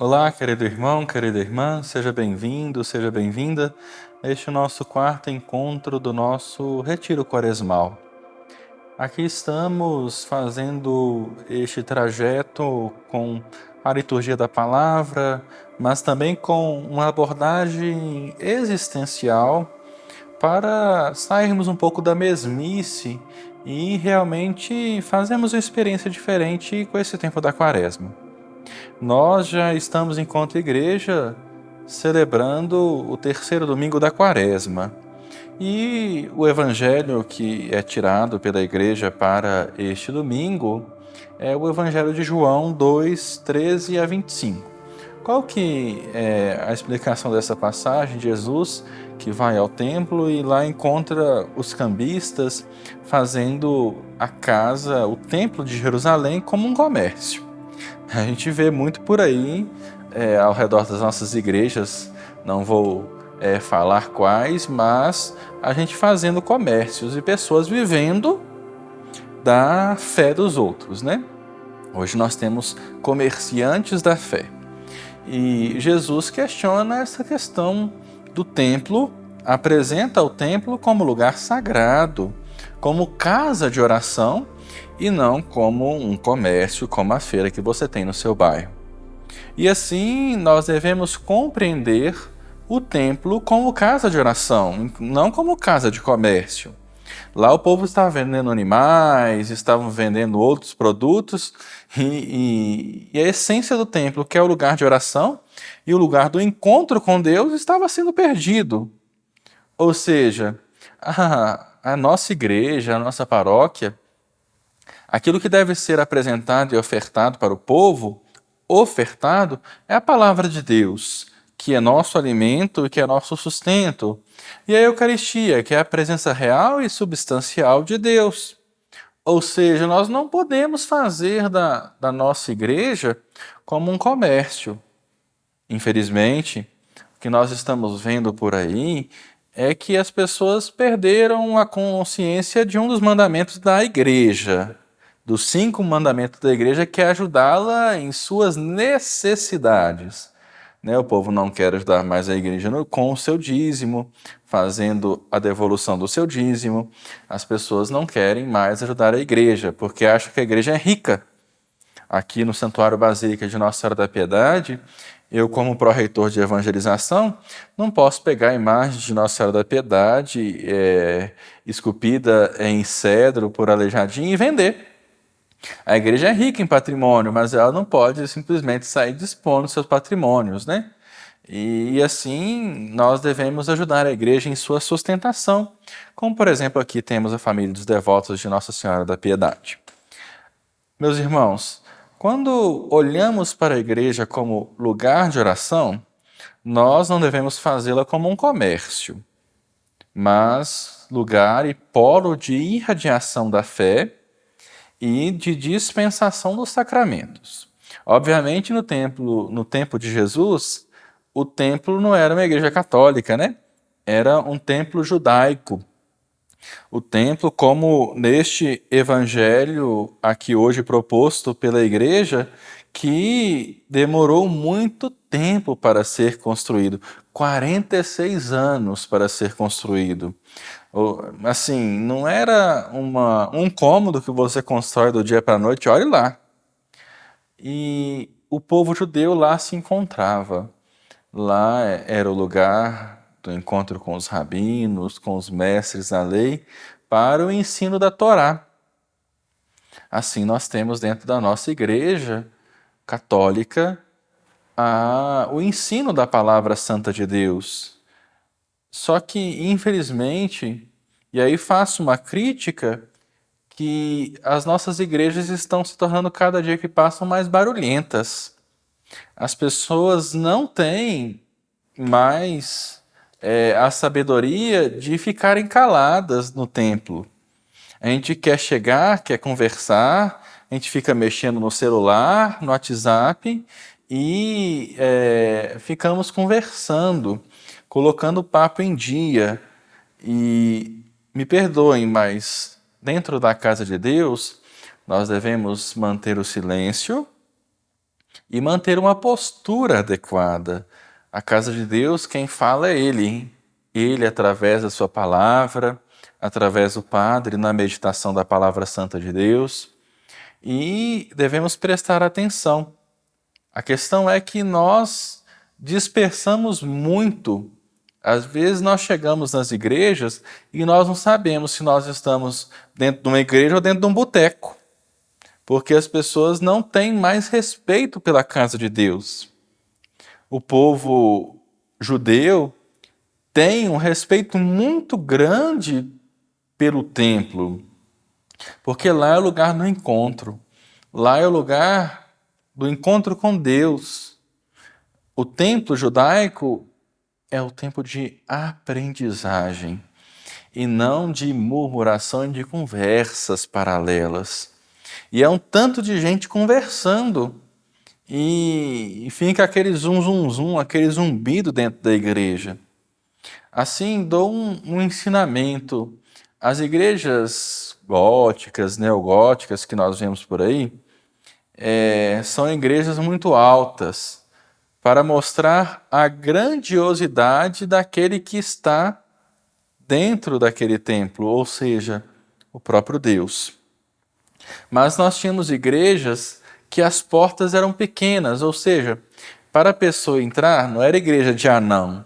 Olá, querido irmão, querida irmã, seja bem-vindo, seja bem-vinda a este nosso quarto encontro do nosso Retiro Quaresmal. Aqui estamos fazendo este trajeto com a liturgia da palavra, mas também com uma abordagem existencial para sairmos um pouco da mesmice e realmente fazermos uma experiência diferente com esse tempo da Quaresma. Nós já estamos enquanto igreja celebrando o terceiro domingo da Quaresma. E o evangelho que é tirado pela igreja para este domingo é o evangelho de João 2, 13 a 25. Qual que é a explicação dessa passagem? Jesus que vai ao templo e lá encontra os cambistas fazendo a casa, o templo de Jerusalém como um comércio. A gente vê muito por aí, ao redor das nossas igrejas, não vou falar quais, mas a gente fazendo comércios e pessoas vivendo da fé dos outros, né? Hoje nós temos comerciantes da fé. E Jesus questiona essa questão do templo, apresenta o templo como lugar sagrado, como casa de oração e não como um comércio, como a feira que você tem no seu bairro. E assim nós devemos compreender o templo como casa de oração, não como casa de comércio. Lá o povo estava vendendo animais, estavam vendendo outros produtos, e a essência do templo, que é o lugar de oração e o lugar do encontro com Deus, estava sendo perdido. Ou seja, a nossa igreja, a nossa paróquia, aquilo que deve ser apresentado e ofertado para o povo, ofertado, é a palavra de Deus, que é nosso alimento e que é nosso sustento. E a Eucaristia, que é a presença real e substancial de Deus. Ou seja, nós não podemos fazer da nossa igreja como um comércio. Infelizmente, o que nós estamos vendo por aí é que as pessoas perderam a consciência de um dos mandamentos da igreja, dos 5 mandamentos da igreja, que é ajudá-la em suas necessidades. Né? O povo não quer ajudar mais a igreja com o seu dízimo, fazendo a devolução do seu dízimo. As pessoas não querem mais ajudar a igreja, porque acham que a igreja é rica. Aqui no Santuário Basílica de Nossa Senhora da Piedade, eu, como pró-reitor de evangelização, não posso pegar a imagem de Nossa Senhora da Piedade esculpida em cedro por Aleijadinho e vender. A igreja é rica em patrimônio, mas ela não pode simplesmente sair dispondo seus patrimônios, né? E assim nós devemos ajudar a igreja em sua sustentação, como por exemplo aqui temos a família dos devotos de Nossa Senhora da Piedade. Meus irmãos, quando olhamos para a igreja como lugar de oração, nós não devemos fazê-la como um comércio, mas lugar e polo de irradiação da fé e de dispensação dos sacramentos. Obviamente, no tempo de Jesus, o templo não era uma igreja católica, né? Era um templo judaico. O templo, como neste evangelho aqui hoje proposto pela igreja, que demorou muito tempo para ser construído, 46 anos para ser construído. Assim, não era um cômodo que você constrói do dia para a noite, olhe lá. E o povo judeu lá se encontrava. Lá era o lugar do encontro com os rabinos, com os mestres da lei, para o ensino da Torá. Assim, nós temos dentro da nossa igreja católica o ensino da palavra santa de Deus. Só que, infelizmente, e aí faço uma crítica, que as nossas igrejas estão se tornando cada dia que passam mais barulhentas. As pessoas não têm mais a sabedoria de ficarem caladas no templo. A gente quer chegar, quer conversar, a gente fica mexendo no celular, no WhatsApp e ficamos conversando, colocando o papo em dia. E me perdoem, mas dentro da casa de Deus, nós devemos manter o silêncio, e manter uma postura adequada. A casa de Deus, quem fala é Ele, hein? Ele, através da sua palavra, através do Padre, na meditação da palavra santa de Deus, e devemos prestar atenção. A questão é que nós dispersamos muito. Às vezes nós chegamos nas igrejas e nós não sabemos se nós estamos dentro de uma igreja ou dentro de um boteco, porque as pessoas não têm mais respeito pela casa de Deus. O povo judeu tem um respeito muito grande pelo templo, porque lá é o lugar do encontro, lá é o lugar do encontro com Deus. O templo judaico é o tempo de aprendizagem e não de murmuração e de conversas paralelas. E é um tanto de gente conversando e fica aquele zum, zum, zum, aquele zumbido dentro da igreja. Assim, dou um ensinamento. As igrejas góticas, neogóticas que nós vemos por aí, são igrejas muito altas, para mostrar a grandiosidade daquele que está dentro daquele templo, ou seja, o próprio Deus. Mas nós tínhamos igrejas que as portas eram pequenas, ou seja, para a pessoa entrar, não era igreja de anão.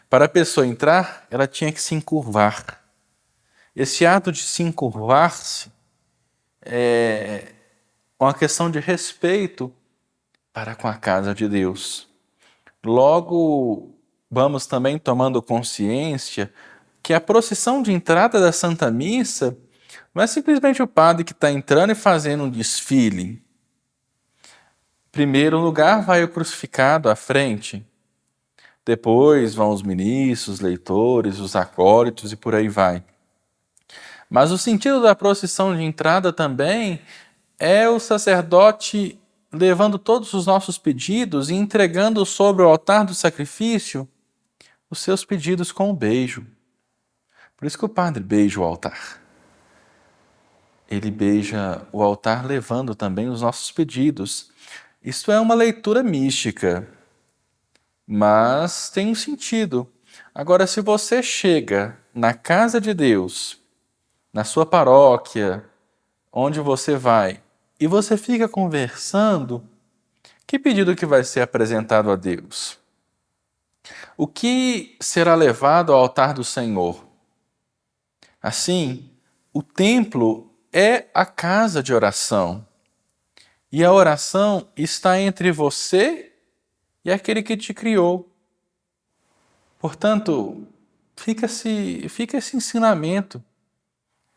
Para a pessoa entrar, ela tinha que se encurvar. Esse ato de se encurvar-se é uma questão de respeito para com a casa de Deus. Logo, vamos também tomando consciência que a procissão de entrada da Santa Missa não é simplesmente o padre que está entrando e fazendo um desfile. Em primeiro lugar vai o crucificado à frente, depois vão os ministros, os leitores, os acólitos e por aí vai. Mas o sentido da procissão de entrada também é o sacerdote levando todos os nossos pedidos e entregando sobre o altar do sacrifício os seus pedidos com um beijo. Por isso que o padre beija o altar. Ele beija o altar levando também os nossos pedidos. Isso é uma leitura mística, mas tem um sentido. Agora, se você chega na casa de Deus, na sua paróquia, onde você vai, e você fica conversando, que pedido que vai ser apresentado a Deus? O que será levado ao altar do Senhor? Assim, o templo é a casa de oração. E a oração está entre você e aquele que te criou. Portanto, fica esse ensinamento.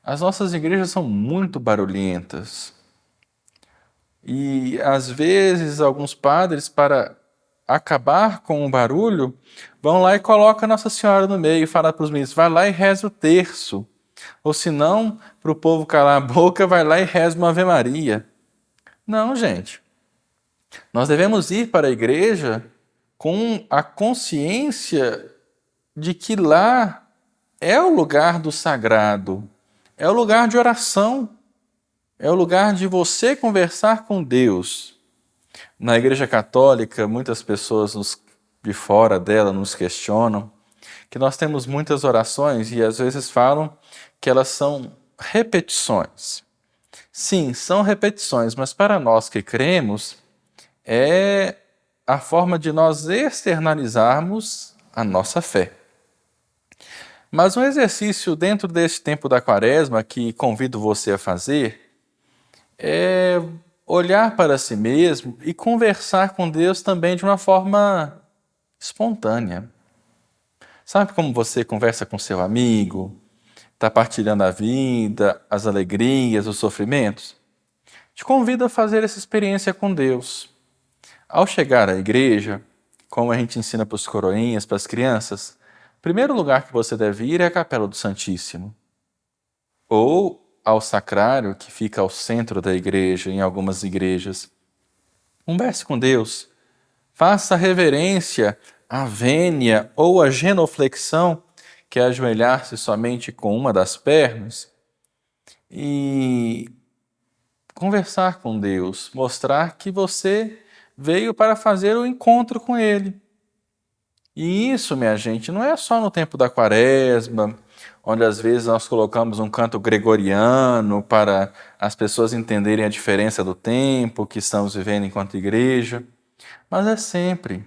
As nossas igrejas são muito barulhentas. E, às vezes, alguns padres, para acabar com o barulho, vão lá e colocam Nossa Senhora no meio e falam para os ministros, vai lá e reza o terço. Ou se não, para o povo calar a boca, vai lá e reza uma Ave Maria. Não, gente. Nós devemos ir para a igreja com a consciência de que lá é o lugar do sagrado, é o lugar de oração, é o lugar de você conversar com Deus. Na Igreja Católica, muitas pessoas de fora dela nos questionam que nós temos muitas orações e às vezes falam que elas são repetições. Sim, são repetições, mas para nós que cremos, é a forma de nós externalizarmos a nossa fé. Mas um exercício dentro desse tempo da Quaresma que convido você a fazer é olhar para si mesmo e conversar com Deus também de uma forma espontânea. Sabe como você conversa com seu amigo, está partilhando a vida, as alegrias, os sofrimentos? Te convido a fazer essa experiência com Deus. Ao chegar à igreja, como a gente ensina para os coroinhas, para as crianças, o primeiro lugar que você deve ir é a Capela do Santíssimo. Ou ao sacrário, que fica ao centro da igreja, em algumas igrejas. Converse com Deus. Faça reverência à vênia ou à genuflexão, que é ajoelhar-se somente com uma das pernas, e conversar com Deus, mostrar que você veio para fazer o encontro com Ele. E isso, minha gente, não é só no tempo da Quaresma, onde às vezes nós colocamos um canto gregoriano para as pessoas entenderem a diferença do tempo que estamos vivendo enquanto igreja, mas é sempre.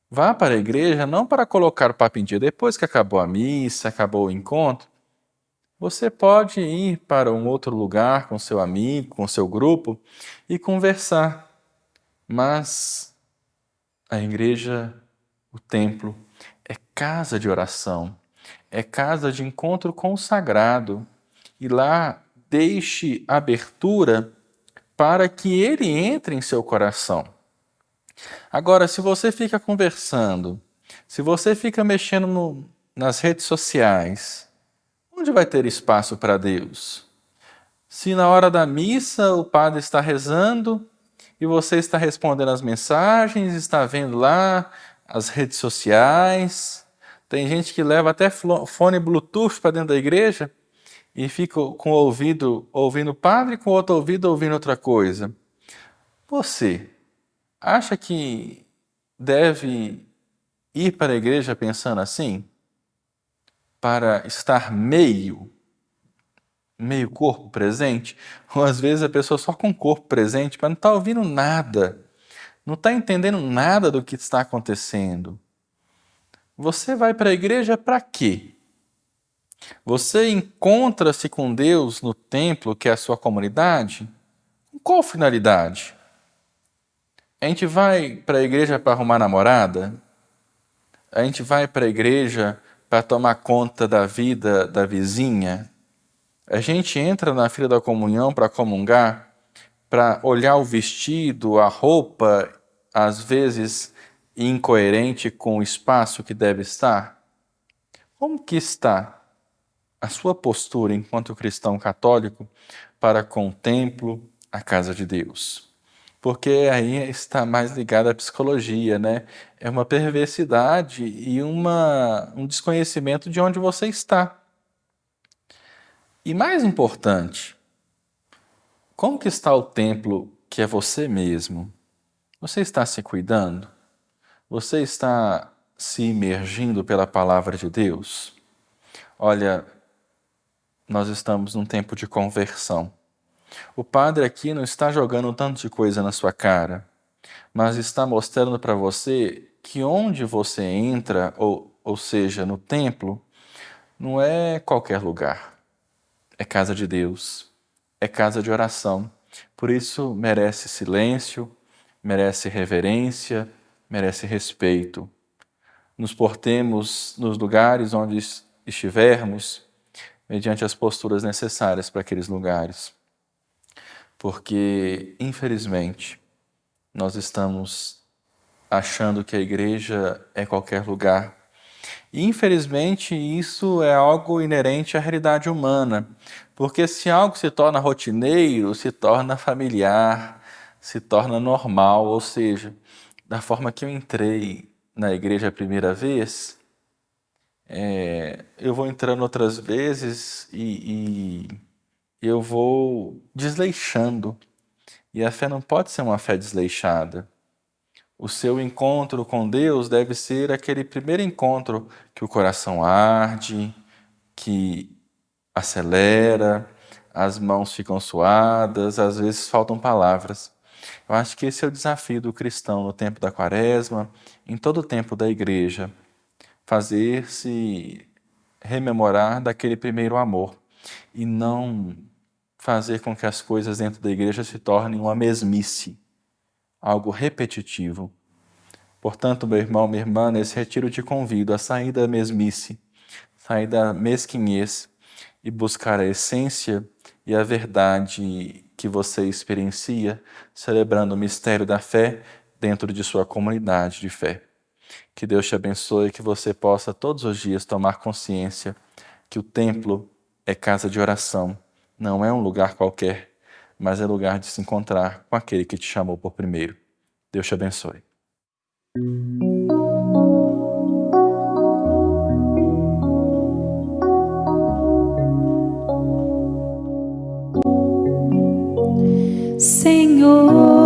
Vá para a igreja não para colocar o papo em dia depois que acabou a missa, acabou o encontro. Você pode ir para um outro lugar com seu amigo, com seu grupo e conversar, mas a igreja, o templo, é casa de oração, é casa de encontro com o sagrado. E lá deixe abertura para que ele entre em seu coração. Agora, se você fica conversando, se você fica mexendo nas redes sociais, onde vai ter espaço para Deus? Se na hora da missa o padre está rezando e você está respondendo as mensagens, está vendo lá as redes sociais, tem gente que leva até fone Bluetooth para dentro da igreja e fica com o ouvido ouvindo o padre e com o outro ouvido ouvindo outra coisa. Você acha que deve ir para a igreja pensando assim? Para estar meio corpo presente? Ou às vezes a pessoa só com o corpo presente, mas não está ouvindo nada, não está entendendo nada do que está acontecendo. Você vai para a igreja para quê? Você encontra-se com Deus no templo, que é a sua comunidade? Com qual finalidade? A gente vai para a igreja para arrumar namorada? A gente vai para a igreja para tomar conta da vida da vizinha? A gente entra na fila da comunhão para comungar, para olhar o vestido, a roupa, às vezes incoerente com o espaço que deve estar? Como que está a sua postura enquanto cristão católico para com o templo, a casa de Deus? Porque aí está mais ligado à psicologia, né? É uma perversidade e um desconhecimento de onde você está. E mais importante, como que está o templo que é você mesmo? Você está se cuidando? Você está se imergindo pela palavra de Deus? Olha, nós estamos num tempo de conversão. O padre aqui não está jogando um tanto de coisa na sua cara, mas está mostrando para você que onde você entra, ou seja, no templo, não é qualquer lugar. É casa de Deus, é casa de oração. Por isso merece silêncio, merece reverência, merece respeito. Nos portemos nos lugares onde estivermos, mediante as posturas necessárias para aqueles lugares. Porque, infelizmente, nós estamos achando que a igreja é qualquer lugar. E, infelizmente, isso é algo inerente à realidade humana. Porque se algo se torna rotineiro, se torna familiar, se torna normal. Ou seja, da forma que eu entrei na igreja a primeira vez, eu vou entrando outras vezes e eu vou desleixando. E a fé não pode ser uma fé desleixada. O seu encontro com Deus deve ser aquele primeiro encontro que o coração arde, que acelera, as mãos ficam suadas, às vezes faltam palavras. Eu acho que esse é o desafio do cristão no tempo da Quaresma, em todo o tempo da igreja, fazer-se rememorar daquele primeiro amor e não fazer com que as coisas dentro da igreja se tornem uma mesmice, algo repetitivo. Portanto, meu irmão, minha irmã, nesse retiro te convido a sair da mesmice, sair da mesquinhez e buscar a essência e a verdade que você experiencia, celebrando o mistério da fé dentro de sua comunidade de fé. Que Deus te abençoe e que você possa todos os dias tomar consciência que o templo é casa de oração, não é um lugar qualquer, mas é lugar de se encontrar com aquele que te chamou por primeiro. Deus te abençoe. Senhor,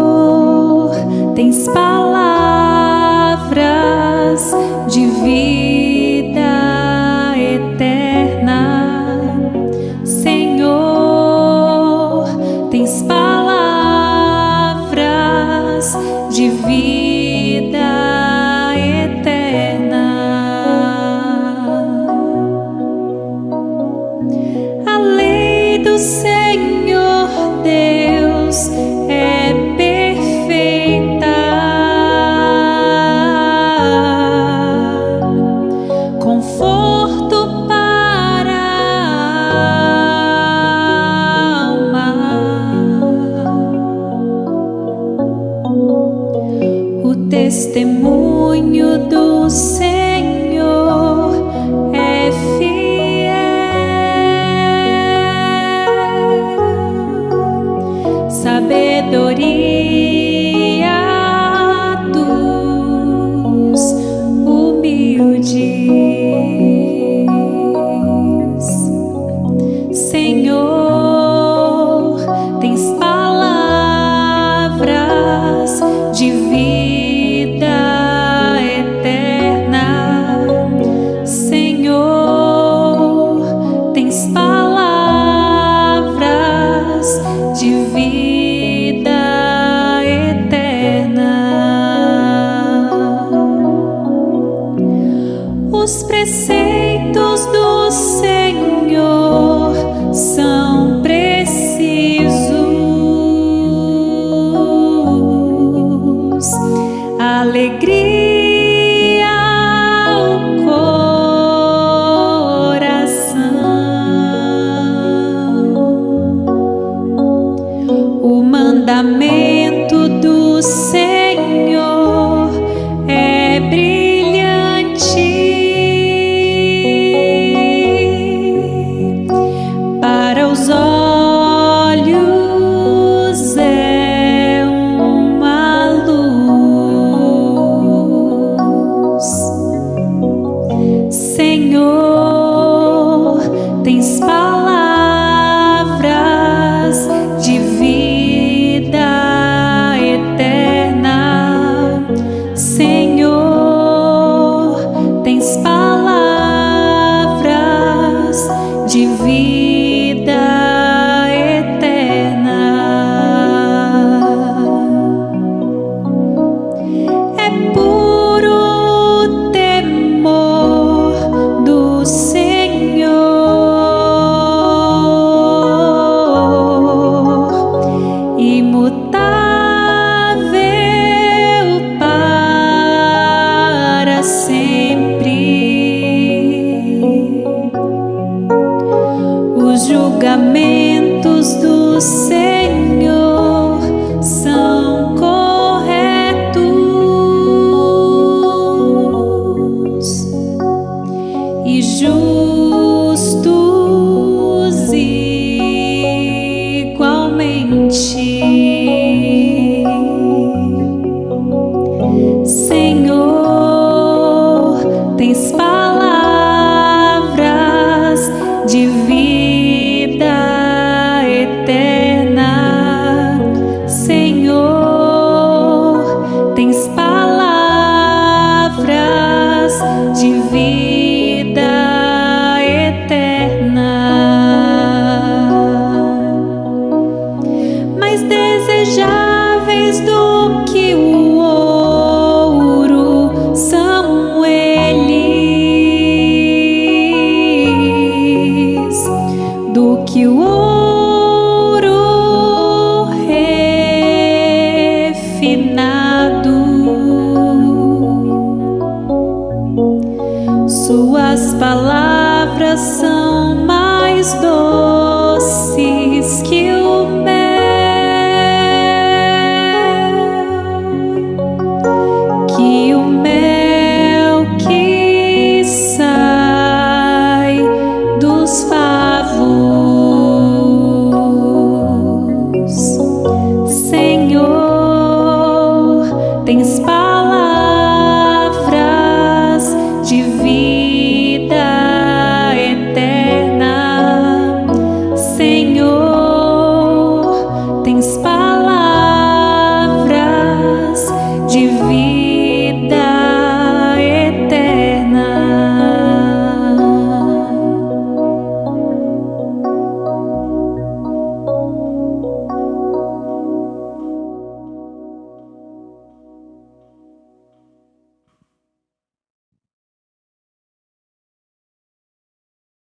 tens palavras de vida eterna. Senhor, tens palavras de vida eterna. A lei do Senhor Deus é perfeita, conforto para a alma. O testemunho do Senhor é fiel, sabedoria dos humildes. Senhor, tens palavras de vida eterna. Senhor, tens palavras de vida eterna. Os preceitos do Senhor são precisos, alegria ao coração. O mandamento do Senhor é brilhante, para os olhos é uma luz. Senhor, tens palavras de vida eterna. Senhor, tens palavras de vida eterna. É puro o temor do Senhor, imutável para sempre. Os julgamentos do Senhor são corretos e justos igualmente. Senhor, tens palavras de vida eterna. Senhor, tens palavras de vida